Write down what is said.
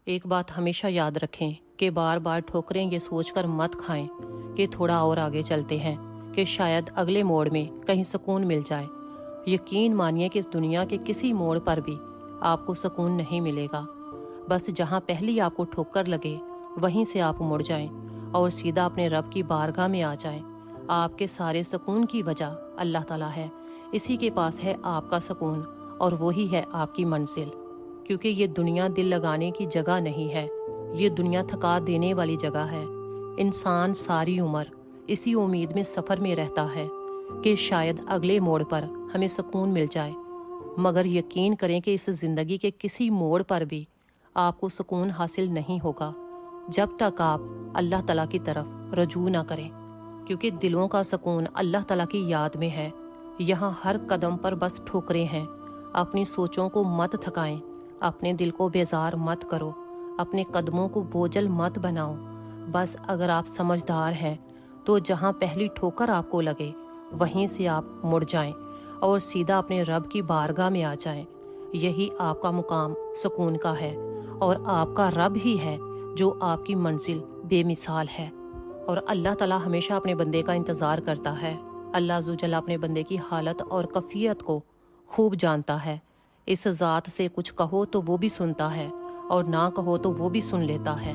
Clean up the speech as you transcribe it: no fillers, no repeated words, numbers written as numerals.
ایک بات ہمیشہ یاد رکھیں کہ بار بار ٹھوکریں یہ سوچ کر مت کھائیں کہ تھوڑا اور آگے چلتے ہیں کہ شاید اگلے موڑ میں کہیں سکون مل جائے۔ یقین مانیے کہ اس دنیا کے کسی موڑ پر بھی آپ کو سکون نہیں ملے گا۔ بس جہاں پہلی آپ کو ٹھوکر لگے وہیں سے آپ مڑ جائیں اور سیدھا اپنے رب کی بارگاہ میں آ جائیں۔ آپ کے سارے سکون کی وجہ اللہ تعالیٰ ہے، اسی کے پاس ہے آپ کا سکون اور وہی ہے آپ کی منزل۔ کیونکہ یہ دنیا دل لگانے کی جگہ نہیں ہے، یہ دنیا تھکا دینے والی جگہ ہے۔ انسان ساری عمر اسی امید میں سفر میں رہتا ہے کہ شاید اگلے موڑ پر ہمیں سکون مل جائے، مگر یقین کریں کہ اس زندگی کے کسی موڑ پر بھی آپ کو سکون حاصل نہیں ہوگا جب تک آپ اللہ تعالیٰ کی طرف رجوع نہ کریں، کیونکہ دلوں کا سکون اللہ تعالیٰ کی یاد میں ہے۔ یہاں ہر قدم پر بس ٹھوکریں ہیں۔ اپنی سوچوں کو مت تھکائیں، اپنے دل کو بیزار مت کرو، اپنے قدموں کو بوجھل مت بناؤ۔ بس اگر آپ سمجھدار ہیں تو جہاں پہلی ٹھوکر آپ کو لگے وہیں سے آپ مڑ جائیں اور سیدھا اپنے رب کی بارگاہ میں آ جائیں۔ یہی آپ کا مقام سکون کا ہے اور آپ کا رب ہی ہے جو آپ کی منزل بے مثال ہے۔ اور اللہ تعالیٰ ہمیشہ اپنے بندے کا انتظار کرتا ہے۔ اللہ عز و جل اپنے بندے کی حالت اور کیفیت کو خوب جانتا ہے۔ اس ذات سے کچھ کہو تو وہ بھی سنتا ہے اور نہ کہو تو وہ بھی سن لیتا ہے۔